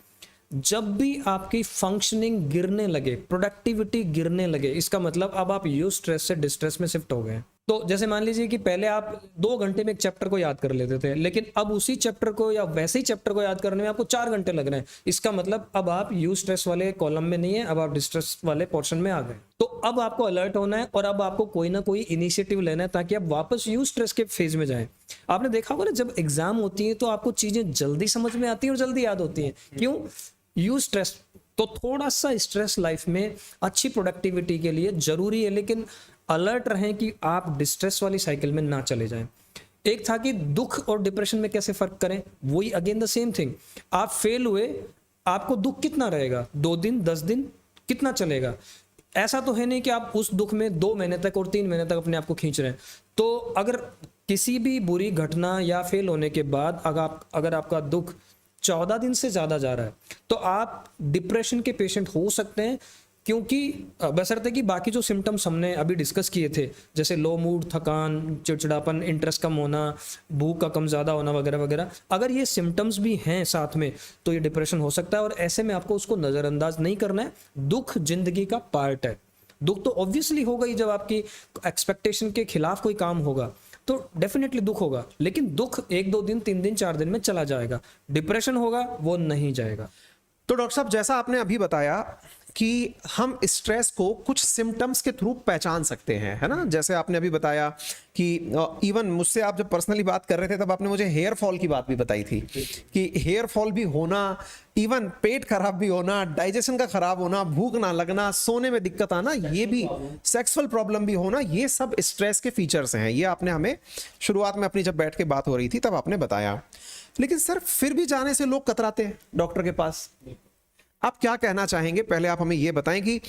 जब भी आपकी फंक्शनिंग गिरने लगे, प्रोडक्टिविटी गिरने लगे, इसका मतलब अब आप यू स्ट्रेस से डिस्ट्रेस में शिफ्ट हो गए। तो जैसे मान लीजिए कि पहले आप 2 घंटे में एक चैप्टर को याद कर लेते थे, लेकिन अब उसी चैप्टर को या वैसे ही चैप्टर को याद करने में आपको 4 घंटे लग रहे हैं। इसका मतलब अब आप यू स्ट्रेस वाले कॉलम में नहीं है, अब आप डिस्ट्रेस वाले पोर्शन में आ गए। तो अब आपको अलर्ट होना है और अब आपको कोई ना कोई इनिशिएटिव लेना है ताकि आप वापस यू स्ट्रेस के फेज में जाएं। आपने देखा होगा ना, जब एग्जाम होती है तो आपको चीजें जल्दी समझ में आती है और जल्दी याद होती हैं। क्यों? You stress. तो थोड़ा सा स्ट्रेस लाइफ में अच्छी प्रोडक्टिविटी के लिए जरूरी है, लेकिन अलर्ट रहें कि आप डिस्ट्रेस वाली साइकिल में ना चले जाएं। एक था कि दुख और डिप्रेशन में कैसे फर्क करें, वही अगेन द सेम थिंग। आप फेल हुए, आपको दुख कितना रहेगा, 2 दिन 10 दिन कितना चलेगा? ऐसा तो है नहीं कि आप उस दुख में 2 महीने तक और 3 महीने तक अपने आप को खींच रहे हैं। तो अगर किसी भी बुरी घटना या फेल होने के बाद अगर आपका दुख 14 दिन से ज्यादा जा रहा है तो आप डिप्रेशन के पेशेंट हो सकते हैं, क्योंकि बशर्ते कि बाकी जो सिम्टम्स हमने अभी डिस्कस किए थे, जैसे लो मूड, थकान, चिड़चिड़ापन, इंटरेस्ट कम होना, भूख का कम ज़्यादा होना वगैरह वगैरह, अगर ये सिम्टम्स भी हैं साथ में तो ये डिप्रेशन हो सकता है। और ऐसे में आपको उसको नज़रअंदाज नहीं करना है। दुख जिंदगी का पार्ट है। दुख तो ऑब्वियसली होगा ही, जब आपकी एक्सपेक्टेशन के खिलाफ कोई काम होगा तो डेफिनेटली दुख होगा, लेकिन दुख 1-2 दिन 3 दिन 4 दिन में चला जाएगा। डिप्रेशन होगा वो नहीं जाएगा। तो डॉक्टर साहब, जैसा आपने अभी बताया कि हम स्ट्रेस को कुछ सिम्टम्स के थ्रू पहचान सकते हैं, है ना। जैसे आपने अभी बताया कि इवन मुझसे आप जब पर्सनली बात कर रहे थे तब आपने मुझे हेयर फॉल की बात भी बताई थी कि हेयर फॉल भी होना, इवन पेट खराब भी होना, डाइजेशन का खराब होना, भूख ना लगना, सोने में दिक्कत आना, ये भी सेक्सुअल प्रॉब्लम भी होना, ये सब स्ट्रेस के फीचर्स हैं। ये आपने हमें शुरुआत में अपनी जब बैठ के बात हो रही थी तब आपने बताया। लेकिन सर, फिर भी जाने से लोग कतराते हैं डॉक्टर के पास। आप क्या कहना चाहेंगे? पहले आप हमें यह बताएं कि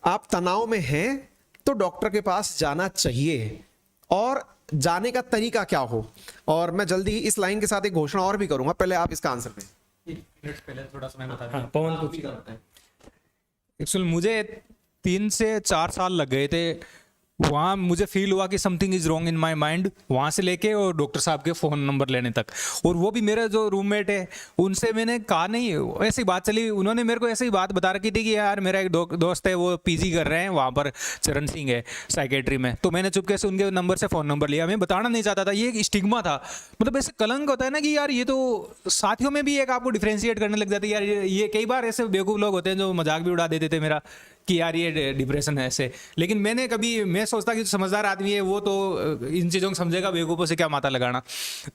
आप तनाव में हैं तो डॉक्टर के पास जाना चाहिए, और जाने का तरीका क्या हो। और मैं जल्दी ही इस लाइन के साथ एक घोषणा और भी करूंगा, पहले आप इसका आंसर दें। पहले थोड़ा सा मैं बता हाँ, पवन कुछ एक्चुअली मुझे 3 से 4 साल लग गए थे। वहाँ मुझे फील हुआ कि something is wrong in my mind, वहाँ से लेके और डॉक्टर साहब के फ़ोन नंबर लेने तक। और वो भी मेरा जो रूममेट है उनसे मैंने कहा नहीं, ऐसी बात चली, उन्होंने मेरे को ऐसी बात बता रखी थी कि यार मेरा एक दोस्त है वो पीजी कर रहे हैं वहाँ पर, चरण सिंह है साइकेट्री में। तो मैंने चुपके से उनके नंबर से फ़ोन नंबर लिया। मैं बताना नहीं चाहता था, ये एक स्टिग्मा था। मतलब ऐसे कलंक होता है ना कि यार ये तो साथियों में भी एक आपको डिफ्रेंशिएट करने लग जाता है। यार ये कई बार ऐसे बेवकूफ़ लोग होते हैं जो मजाक भी उड़ा देते थे मेरा कि यार ये डिप्रेशन है ऐसे। लेकिन मैं सोचता कि समझदार आदमी है वो तो इन चीज़ों को समझेगा, बेवकूफ़ों से क्या माथा लगाना।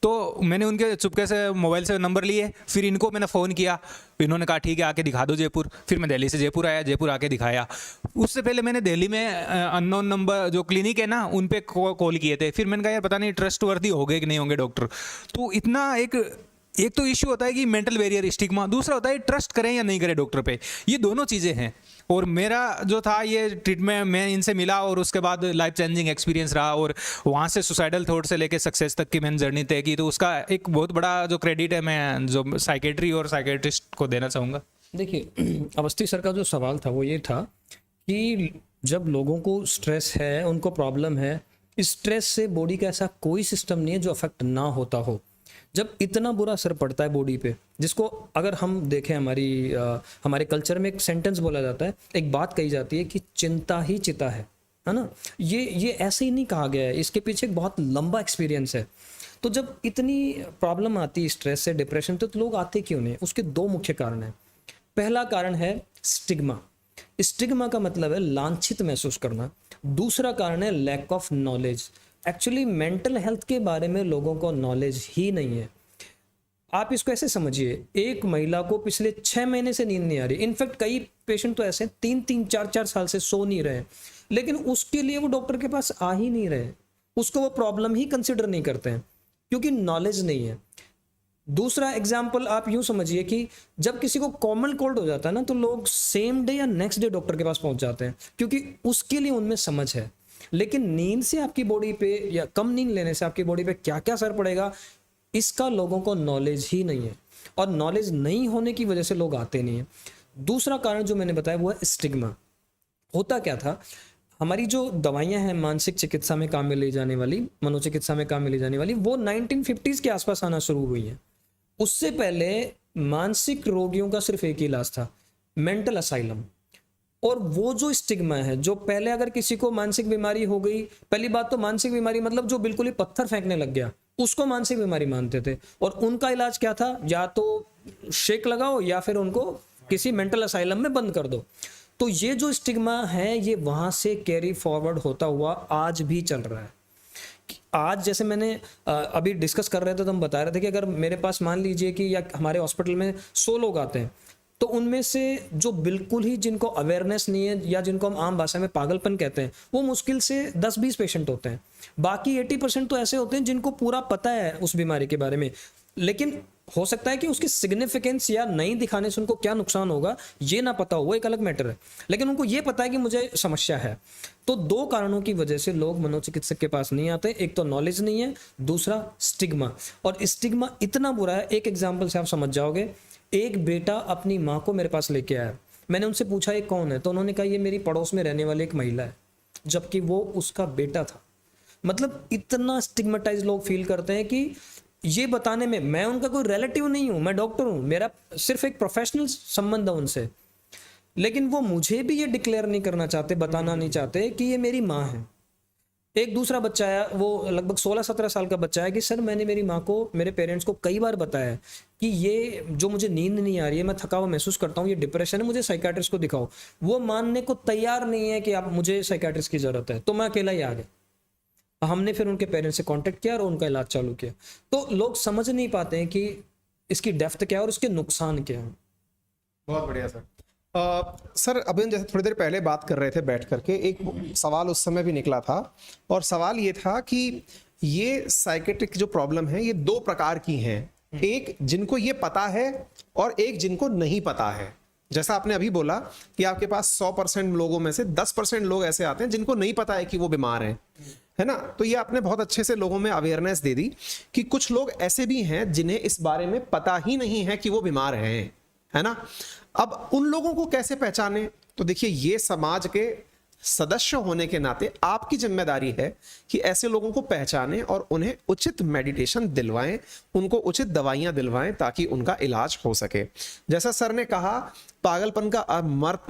तो मैंने उनके चुपके से मोबाइल से नंबर लिए, फिर इनको मैंने फ़ोन किया, इन्होंने कहा ठीक है आके दिखा दो जयपुर। फिर मैं दिल्ली से जयपुर आया, जयपुर आके दिखाया। उससे पहले मैंने दिल्ली में अननोन नंबर जो क्लिनिक है ना उन पर कॉल किए थे। फिर मैंने कहा यार पता नहीं ट्रस्टवर्दी होंगे कि नहीं होंगे डॉक्टर। तो इतना एक तो इश्यू होता है कि मेंटल बैरियर, स्टिग्मा, दूसरा होता है ट्रस्ट करें या नहीं करें डॉक्टर पे। ये दोनों चीज़ें हैं। और मेरा जो था ये ट्रीटमेंट, मैं इनसे मिला और उसके बाद लाइफ चेंजिंग एक्सपीरियंस रहा, और वहाँ से सुसाइडल थॉट से लेके सक्सेस तक की मैंने जर्नी तय की। तो उसका एक बहुत बड़ा जो क्रेडिट है मैं जो साइकेट्री और साइकेट्रिस्ट को देना चाहूँगा। देखिए, अवस्थी सर का जो सवाल था वो ये था कि जब लोगों को स्ट्रेस है, उनको प्रॉब्लम है, स्ट्रेस से बॉडी का ऐसा कोई सिस्टम नहीं है जो अफेक्ट ना होता हो। जब इतना बुरा असर पड़ता है बॉडी पे, जिसको अगर हम देखें हमारे कल्चर में एक सेंटेंस बोला जाता है, एक बात कही जाती है कि चिंता ही चिता है ना। ये ऐसे ही नहीं कहा गया है, इसके पीछे एक बहुत लंबा एक्सपीरियंस है। तो जब इतनी प्रॉब्लम आती है स्ट्रेस से, डिप्रेशन, तो लोग आते क्यों नहीं? उसके 2 मुख्य कारण हैं। पहला कारण है स्टिग्मा। स्टिग्मा का मतलब है लांछित महसूस करना। दूसरा कारण है lack of knowledge. Actually mental health के बारे में लोगों को नॉलेज ही नहीं है। आप इसको ऐसे समझिए, एक महिला को पिछले 6 महीने से नींद नहीं आ रही। इनफैक्ट कई पेशेंट तो ऐसे 3-3, 4-4 साल से सो नहीं रहे, लेकिन उसके लिए वो डॉक्टर के पास आ ही नहीं रहे। उसको वो प्रॉब्लम ही कंसिडर नहीं करते हैं क्योंकि नॉलेज नहीं है। दूसरा एग्जाम्पल आप यूं समझिए कि जब किसी को कॉमन कोल्ड हो जाता है ना, तो लोग सेम डे या नेक्स्ट डे डॉक्टर के पास पहुंच जाते हैं क्योंकि उसके लिए उनमें समझ है। लेकिन नींद से आपकी बॉडी पे या कम नींद लेने से आपकी बॉडी पे क्या क्या असर पड़ेगा, इसका लोगों को नॉलेज ही नहीं है, और नॉलेज नहीं होने की वजह से लोग आते नहीं है। दूसरा कारण जो मैंने बताया वो है स्टिग्मा। होता क्या था, हमारी जो दवाइयां हैं मानसिक चिकित्सा में काम में ली जाने वाली, मनोचिकित्सा में काम में ली जाने वाली, वो 1950s के आसपास आना शुरू हुई है। उससे पहले मानसिक रोगियों का सिर्फ एक ही इलाज था, मेंटल असाइलम। और वो जो स्टिग्मा है, जो पहले अगर किसी को मानसिक बीमारी हो गई, पहली बात तो मानसिक बीमारी मतलब जो बिल्कुल ही पत्थर फेंकने लग गया, उसको मानसिक बीमारी मानते थे। और उनका इलाज क्या था, या तो शेक लगाओ या फिर उनको किसी मेंटल असाइलम में बंद कर दो। तो ये जो स्टिग्मा है ये वहां से कैरी फॉरवर्ड होता हुआ आज भी चल रहा है। आज जैसे मैंने अभी डिस्कस कर रहे थे तो हम बता रहे थे कि अगर मेरे पास मान लीजिए कि या हमारे हॉस्पिटल में 100 लोग आते हैं, तो उनमें से जो बिल्कुल ही जिनको अवेयरनेस नहीं है या जिनको हम आम भाषा में पागलपन कहते हैं, वो मुश्किल से 10-20 पेशेंट होते हैं। बाकी 80% तो ऐसे होते हैं जिनको पूरा पता है उस बीमारी के बारे में, लेकिन हो सकता है कि उसकी सिग्निफिकेंस या नहीं दिखाने से उनको क्या नुकसान होगा ये ना पता हो, वो एक अलग मैटर है। लेकिन उनको ये पता है कि मुझे समस्या है। तो 2 कारणों की वजह से लोग मनोचिकित्सक के पास नहीं आते। एक तो नॉलेज नहीं है, दूसरा स्टिग्मा। और स्टिग्मा इतना बुरा है, एक एग्जाम्पल से आप समझ जाओगे। एक बेटा अपनी माँ को मेरे पास लेके आया, मैंने उनसे पूछा ये कौन है, तो उन्होंने कहा ये मेरी पड़ोस में रहने वाली एक महिला है, जबकि वो उसका बेटा था। मतलब इतना स्टिग्मेटाइज लोग फील करते हैं कि ये बताने में, मैं उनका कोई रिलेटिव नहीं हूं, मैं डॉक्टर हूं, मेरा सिर्फ एक प्रोफेशनल संबंध है उनसे, लेकिन वो मुझे भी ये डिक्लेयर नहीं करना चाहते, बताना नहीं चाहते कि ये मेरी माँ है। एक दूसरा बच्चा है, वो लगभग 16-17 साल का बच्चा है कि सर मैंने मेरी माँ को, मेरे पेरेंट्स को कई बार बताया है कि ये जो मुझे नींद नहीं आ रही है, मैं थका हुआ महसूस करता हूँ, ये डिप्रेशन है, मुझे साइकियाट्रिस्ट को दिखाओ। वो मानने को तैयार नहीं है कि आप मुझे साइकियाट्रिस्ट की जरूरत है, तो मैं अकेला ही आ गया। हमने फिर उनके पेरेंट्स से कांटेक्ट किया और उनका इलाज चालू किया। तो लोग समझ नहीं पाते हैं कि इसकी डेप्थ क्या है और उसके नुकसान क्या है। बहुत बढ़िया सर। सर अभी हम जैसे थोड़ी देर पहले बात कर रहे थे बैठ करके, एक सवाल उस समय भी निकला था, और सवाल ये था कि ये साइकेट्रिक जो प्रॉब्लम है ये दो प्रकार की हैं, एक जिनको ये पता है और एक जिनको नहीं पता है। जैसा आपने अभी बोला कि आपके पास 100% लोगों में से 10% लोग ऐसे आते हैं जिनको नहीं पता है कि वो बीमार हैं, है ना। तो ये आपने बहुत अच्छे से लोगों में अवेयरनेस दे दी कि कुछ लोग ऐसे भी हैं जिन्हें इस बारे में पता ही नहीं है कि वो बीमार हैं, है ना। अब उन लोगों को कैसे पहचाने? तो देखिए, ये समाज के सदस्य होने के नाते आपकी जिम्मेदारी है कि ऐसे लोगों को पहचानें और उन्हें उचित मेडिटेशन दिलवाएं, उनको उचित दवाइयां दिलवाएं ताकि उनका इलाज हो सके। जैसा सर ने कहा, पागलपन का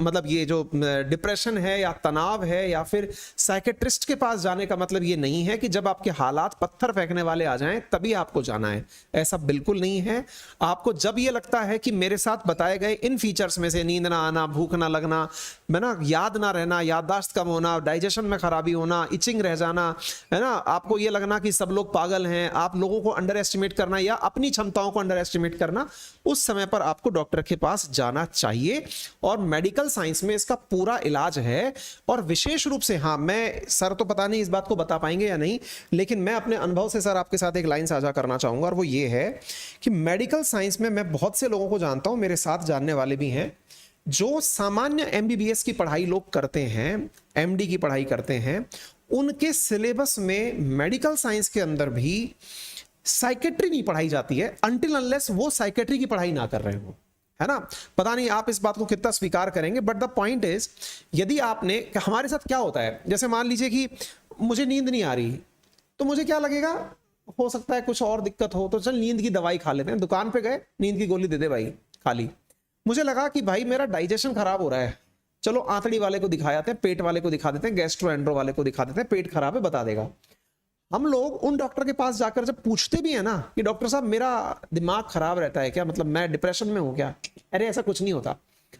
मतलब ये जो डिप्रेशन है या तनाव है या फिर साइकेट्रिस्ट के पास जाने का मतलब ये नहीं है कि जब आपके हालात पत्थर फेंकने वाले आ जाएं तभी आपको जाना है। ऐसा बिल्कुल नहीं है। आपको जब ये लगता है कि मेरे साथ बताए गए इन फीचर्स में से नींद ना आना, भूख ना लगना, है ना, याद ना रहना, याददाश्त कम होना, डाइजेशन में खराबी होना, इचिंग रह जाना, है ना, आपको ये लगना कि सब लोग पागल हैं, आप लोगों को अंडर एस्टिमेट करना या अपनी क्षमताओं को अंडर एस्टिमेट करना, उस समय पर आपको डॉक्टर के पास जाना चाहिए। और मेडिकल साइंस में इसका पूरा इलाज है। और विशेष रूप से, हाँ, मैं सर तो पता नहीं इस बात को बता पाएंगे या नहीं, लेकिन मैं अपने अनुभव से सर आपके साथ एक लाइन साझा करना चाहूंगा, और वो ये है कि मेडिकल साइंस में मैं बहुत से लोगों को जानता हूं, मेरे साथ जानने वाले भी हैं, जो सामान्य एमबीबीएस की पढ़ाई लोग करते हैं, एमडी की पढ़ाई करते हैं, उनके सिलेबस में मेडिकल साइंस के अंदर भी साइकेट्री नहीं पढ़ाई जाती है अनटिल अनलेस वो साइकेट्री की पढ़ाई ना कर रहे हो, है ना। पता नहीं आप इस बात को कितना स्वीकार करेंगे, बट द पॉइंट इज, यदि आपने, हमारे साथ क्या होता है, जैसे मान लीजिए कि मुझे नींद नहीं आ रही, तो मुझे क्या लगेगा, हो सकता है कुछ और दिक्कत हो, तो चल नींद की दवाई खा लेते हैं। दुकान पे गए, नींद की गोली दे दे भाई, खा ली। मुझे लगा कि भाई मेरा डाइजेशन खराब हो रहा है, चलो आंतड़ी वाले को दिखा जाते हैं, पेट वाले को दिखा देते हैं, गैस्ट्रोएंट्रो वाले को दिखा देते हैं, पेट खराब है बता देगा। हम लोग उन डॉक्टर के पास जाकर जब पूछते भी है ना कि डॉक्टर साहब मेरा दिमाग खराब रहता है क्या, मतलब मैं डिप्रेशन में हूं क्या, अरे ऐसा कुछ नहीं होता।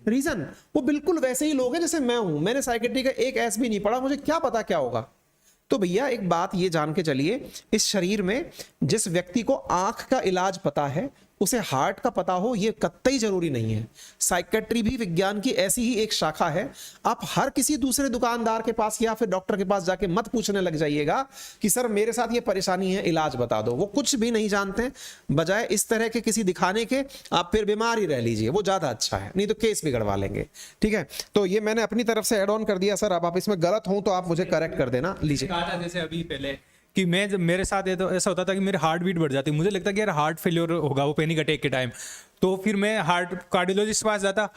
रीजन, वो बिल्कुल वैसे ही लोग हैं जैसे मैं हूं, मैंने साइकेट्री का एक एस भी नहीं पढ़ा, मुझे क्या पता क्या होगा। तो भैया एक बात ये जान के चलिए, इस शरीर में जिस व्यक्ति को आंख का इलाज पता है उसे हार्ट का पता हो ये कतई जरूरी नहीं है। साइकेट्री भी विज्ञान की ऐसी ही एक शाखा है। आप हर किसी दूसरे दुकानदार के पास या फिर डॉक्टर के पास जाके मत पूछने लग जाइएगा कि सर मेरे साथ ये परेशानी है, इलाज बता दो। वो कुछ भी नहीं जानते हैं। बजाय इस तरह के किसी दिखाने के आप फिर बीमार ही रह लीजिए, वो ज्यादा अच्छा है, नहीं तो केस बिगड़वा लेंगे। ठीक है, तो ये मैंने अपनी तरफ से एड ऑन कर दिया सर। अब आप इसमें गलत हो तो आप मुझे करेक्ट कर देना। लीजिए, कहा था जैसे अभी पहले कि मैं, जब मेरे साथ तो ऐसा होता था कि मेरी हार्ट बीट बढ़ जाती, मुझे लगता कि यार हार्ट फेलियर होगा वो पैनिक अटैक के टाइम, तो फिर मैं हार्ट कार्डियोलॉजिस्ट के पास जाता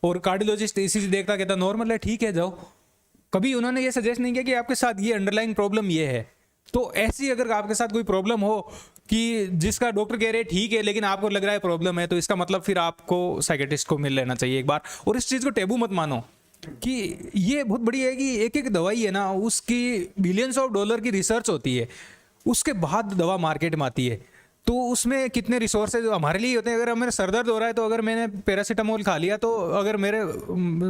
और कार्डियोलॉजिस्ट इसी देखता, कहता नॉर्मल है, ठीक है जाओ। कभी उन्होंने ये सजेस्ट नहीं किया कि आपके साथ ये अंडरलाइन प्रॉब्लम ये है। तो ऐसी अगर आपके साथ कोई प्रॉब्लम हो कि जिसका डॉक्टर कह रहे हैं ठीक है लेकिन आपको लग रहा है प्रॉब्लम है, तो इसका मतलब फिर आपको साइकेट्रिस्ट को मिल लेना चाहिए एक बार। और इस चीज़ को टेबू मत मानो कि ये बहुत बड़ी है कि एक एक दवाई है ना, उसकी बिलियंस ऑफ डॉलर की रिसर्च होती है, उसके बाद दवा मार्केट में आती है। तो उसमें कितने रिसोर्सेज हमारे लिए होते हैं। अगर मेरा सर दर्द हो रहा है तो अगर मैंने पैरासीटामोल खा लिया, तो अगर मेरे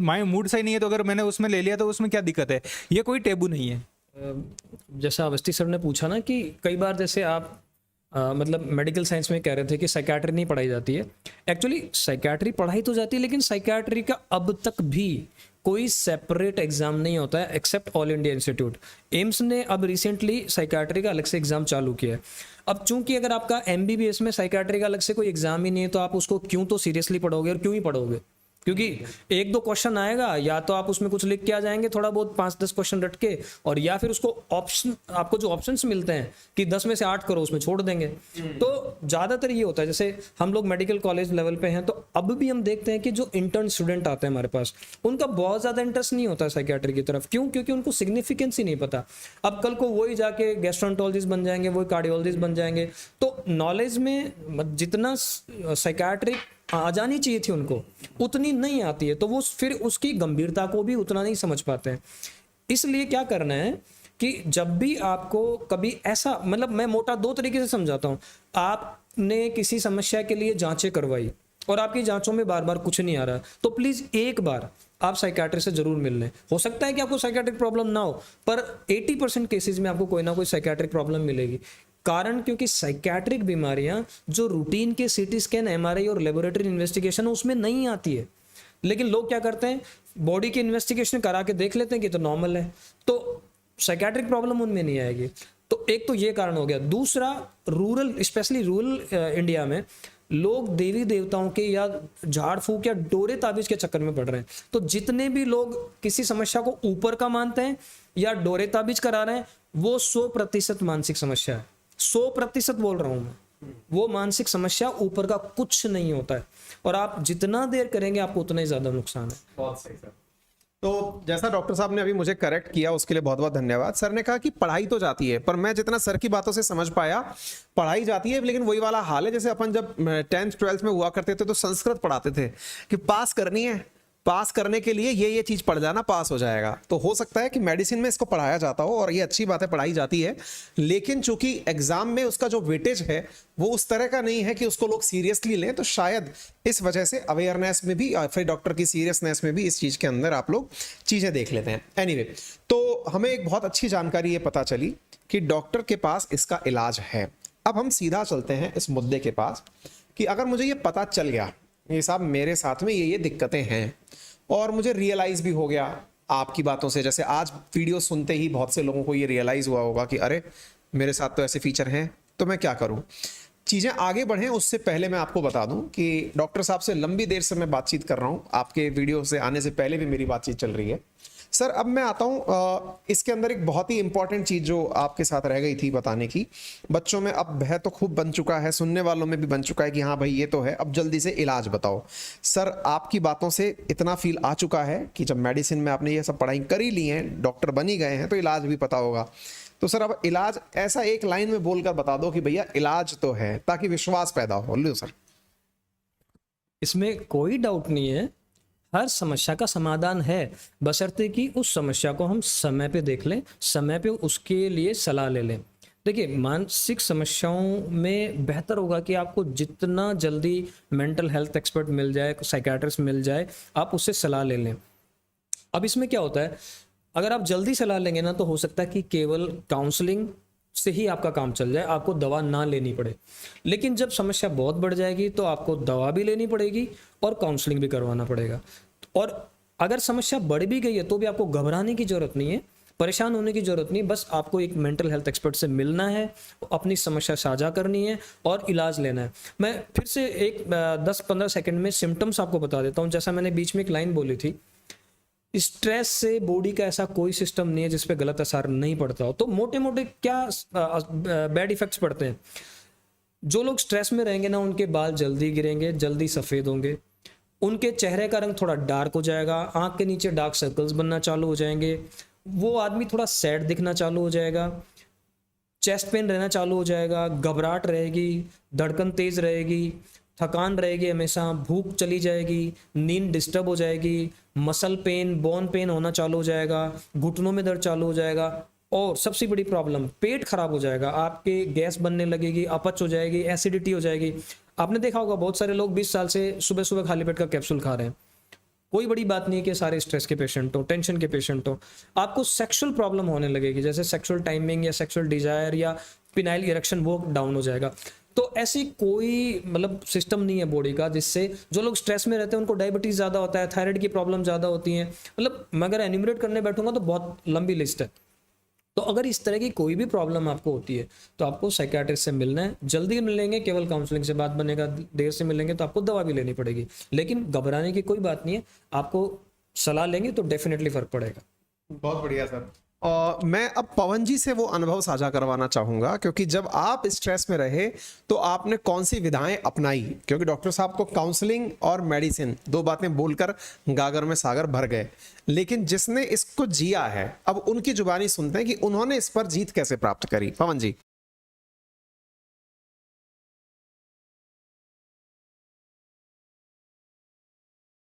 माइंड मूड सही नहीं है तो अगर मैंने उसमें ले लिया तो उसमें क्या दिक्कत है। ये कोई टेबू नहीं है। जैसा अवस्थी सर ने पूछा ना कि कई बार जैसे आप मतलब मेडिकल साइंस में कह रहे थे कि साइकियाट्री नहीं पढ़ाई जाती है। एक्चुअली साइकियाट्री पढ़ाई तो जाती है, लेकिन साइकियाट्री का अब तक भी कोई सेपरेट एग्जाम नहीं होता है except All India Institute. AIIMS ने अब रिसेंटली साइकियाट्री का अलग से एग्जाम चालू किया है। अब चूंकि अगर आपका एमबीबीएस में साइकियाट्री का अलग से कोई एग्जाम ही नहीं है, तो आप उसको क्यों तो सीरियसली पढ़ोगे और क्यों ही पढ़ोगे। क्योंकि एक दो क्वेश्चन आएगा, या तो आप उसमें कुछ लिख के आ जाएंगे थोड़ा बहुत 5-10 क्वेश्चन रट के, और या फिर उसको ऑप्शन, आपको जो ऑप्शंस मिलते हैं कि 10 में से 8 करो, उसमें छोड़ देंगे। तो ज़्यादातर ये होता है, जैसे हम लोग मेडिकल कॉलेज लेवल पे हैं तो अब भी हम देखते हैं कि जो इंटर्न स्टूडेंट आते हैं हमारे पास, उनका बहुत ज़्यादा इंटरेस्ट नहीं होता है साइकियाट्री की तरफ। क्यों? क्योंकि उनको सिग्निफिकेंस ही नहीं पता। अब कल को वही जाके गैस्ट्रोएंटरोलॉजिस्ट बन जाएंगे, वही कार्डियोलॉजिस्ट बन जाएंगे। तो नॉलेज में जितना साइकियाट्रिक आ जानी चाहिए थी उनको, उतनी नहीं आती है, तो वो फिर उसकी गंभीरता को भी उतना नहीं समझ पाते हैं। इसलिए क्या करना है कि जब भी आपको कभी ऐसा, मतलब मैं मोटा 2 तरीके से समझाता हूँ। आपने किसी समस्या के लिए जांचें करवाई और आपकी जांचों में बार बार कुछ नहीं आ रहा, तो प्लीज एक बार आप साइकियाट्रिस्ट से जरूर मिल लें। हो सकता है कि आपको साइकियाट्रिक प्रॉब्लम ना हो, पर 80% केसेस में आपको कोई ना कोई साइकियाट्रिक प्रॉब्लम मिलेगी। कारण क्योंकि साइकियाट्रिक बीमारियां जो रूटीन के सीटी स्कैन, एमआरआई और लेबोरेटरी इन्वेस्टिगेशन उसमें नहीं आती है। लेकिन लोग क्या करते हैं, बॉडी की इन्वेस्टिगेशन करा के देख लेते हैं कि तो नॉर्मल है, तो साइकियाट्रिक प्रॉब्लम उनमें नहीं आएगी। तो एक तो ये कारण हो गया। दूसरा, रूरल, स्पेशली रूरल इंडिया में लोग देवी देवताओं के या झाड़ फूक या डोरे ताबीज के चक्कर में पड़ रहे हैं। तो जितने भी लोग किसी समस्या को ऊपर का मानते हैं या डोरे ताबीज करा रहे हैं, वो 100% मानसिक समस्या है। 100% बोल रहा हूं मैं, वो मानसिक समस्या, ऊपर का कुछ नहीं होता है। और आप जितना देर करेंगे आपको उतना ही ज्यादा नुकसान है। बहुत सही सर। तो जैसा डॉक्टर साहब ने अभी मुझे करेक्ट किया, उसके लिए बहुत बहुत धन्यवाद। सर ने कहा कि पढ़ाई तो जाती है, पर मैं जितना सर की बातों से समझ पाया, पढ़ाई जाती है, लेकिन वही वाला हाल है जैसे अपन जब 10th 12th में हुआ करते थे तो संस्कृत पढ़ाते थे कि पास करनी है, पास करने के लिए ये चीज पढ़ जाना, पास हो जाएगा। तो हो सकता है कि मेडिसिन में इसको पढ़ाया जाता हो, और ये अच्छी बात है, पढ़ाई जाती है, लेकिन चूंकि एग्जाम में उसका जो वेटेज है वो उस तरह का नहीं है कि उसको लोग सीरियसली लें। तो शायद इस वजह से अवेयरनेस में भी, फिर डॉक्टर की सीरियसनेस में भी इस चीज के अंदर आप लोग चीजें देख लेते हैं। एनीवे, तो हमें एक बहुत अच्छी जानकारी ये पता चली कि डॉक्टर के पास इसका इलाज है। अब हम सीधा चलते हैं इस मुद्दे के पास कि अगर मुझे ये पता चल गया, ये साहब मेरे साथ में ये दिक्कतें हैं, और मुझे रियलाइज भी हो गया आपकी बातों से, जैसे आज वीडियो सुनते ही बहुत से लोगों को ये रियलाइज हुआ होगा कि अरे मेरे साथ तो ऐसे फीचर हैं, तो मैं क्या करूं। चीज़ें आगे बढ़ें उससे पहले मैं आपको बता दूं कि डॉक्टर साहब से लंबी देर से मैं बातचीत कर रहा हूं, आपके वीडियो से आने से पहले भी मेरी बातचीत चल रही है। सर अब मैं आता हूं इसके अंदर एक बहुत ही इंपॉर्टेंट चीज जो आपके साथ रह गई थी बताने की। बच्चों में अब भय तो खूब बन चुका है, सुनने वालों में भी बन चुका है कि हाँ भाई ये तो है, अब जल्दी से इलाज बताओ। सर आपकी बातों से इतना फील आ चुका है कि जब मेडिसिन में आपने ये सब पढ़ाई कर ही ली है, डॉक्टर बन ही गए हैं, तो इलाज भी पता होगा। तो सर अब इलाज ऐसा एक लाइन में बोलकर बता दो कि भैया इलाज तो है, ताकि विश्वास पैदा हो। लो सर। इसमें कोई डाउट नहीं है, हर समस्या का समाधान है, बशर्ते कि उस समस्या को हम समय पे देख लें, समय पे उसके लिए सलाह ले लें। देखिए, मानसिक समस्याओं में बेहतर होगा कि आपको जितना जल्दी मेंटल हेल्थ एक्सपर्ट मिल जाए, साइकियाट्रिस्ट मिल जाए, आप उससे सलाह ले लें। अब इसमें क्या होता है, अगर आप जल्दी सलाह लेंगे ना, तो हो सकता है कि केवल काउंसलिंग से ही आपका काम चल जाए, आपको दवा ना लेनी पड़े। लेकिन जब समस्या बहुत बढ़ जाएगी तो आपको दवा भी लेनी पड़ेगी और काउंसलिंग भी करवाना पड़ेगा। और अगर समस्या बढ़ भी गई है तो भी आपको घबराने की जरूरत नहीं है, परेशान होने की जरूरत नहीं, बस आपको एक मेंटल हेल्थ एक्सपर्ट से मिलना है, अपनी समस्या साझा करनी है और इलाज लेना है। मैं फिर से एक 10-15 सेकंड में सिम्टम्स आपको बता देता हूँ। जैसा मैंने बीच में एक लाइन बोली थी, स्ट्रेस से बॉडी का ऐसा कोई सिस्टम नहीं है जिसपे गलत असर नहीं पड़ता हो। तो मोटे मोटे क्या बैड इफेक्ट्स पड़ते हैं, जो लोग स्ट्रेस में रहेंगे ना, उनके बाल जल्दी गिरेंगे, जल्दी सफ़ेद होंगे, उनके चेहरे का रंग थोड़ा डार्क हो जाएगा, आंख के नीचे डार्क सर्कल्स बनना चालू हो जाएंगे, वो आदमी थोड़ा सैड दिखना चालू हो जाएगा, चेस्ट पेन रहना चालू हो जाएगा, घबराहट रहेगी, धड़कन तेज रहेगी, थकान रहेगी हमेशा, भूख चली जाएगी, नींद डिस्टर्ब हो जाएगी, मसल पेन, बोन पेन होना चालू हो जाएगा, घुटनों में दर्द चालू हो जाएगा, और सबसे बड़ी प्रॉब्लम पेट खराब हो जाएगा, आपके गैस बनने लगेगी, अपच हो जाएगी, एसिडिटी हो जाएगी। आपने देखा होगा बहुत सारे लोग 20 साल से सुबह सुबह खाली पेट का कैप्सूल खा रहे हैं। कोई बड़ी बात नहीं है कि सारे स्ट्रेस के पेशेंट हो, टेंशन के पेशेंट हो। आपको सेक्सुअल प्रॉब्लम होने लगेगी, जैसे सेक्सुअल टाइमिंग या सेक्सुअल डिजायर या पिनाइल इरेक्शन, वो डाउन हो जाएगा। तो ऐसी कोई मतलब सिस्टम नहीं है बॉडी का जिससे, जो लोग स्ट्रेस में रहते हैं उनको डायबिटीज ज़्यादा होता है, थायराइड की प्रॉब्लम ज़्यादा होती है, मतलब मैं अगर एन्यूमरेट करने बैठूंगा तो बहुत लंबी लिस्ट है। तो अगर इस तरह की कोई भी प्रॉब्लम आपको होती है तो आपको साइकियाट्रिस्ट से मिलना है। जल्दी मिलेंगे केवल काउंसलिंग से बात बनेगा, देर से मिलेंगे तो आपको दवा भी लेनी पड़ेगी, लेकिन घबराने की कोई बात नहीं है, आपको सलाह लेंगे तो डेफिनेटली फर्क पड़ेगा। बहुत बढ़िया सर। मैं अब पवन जी से वो अनुभव साझा करवाना चाहूंगा, क्योंकि जब आप स्ट्रेस में रहे तो आपने कौन सी विधाएं अपनाई, क्योंकि डॉक्टर साहब को काउंसलिंग और मेडिसिन दो बातें बोलकर गागर में सागर भर गए, लेकिन जिसने इसको जिया है अब उनकी जुबानी सुनते हैं कि उन्होंने इस पर जीत कैसे प्राप्त करी। पवन जी।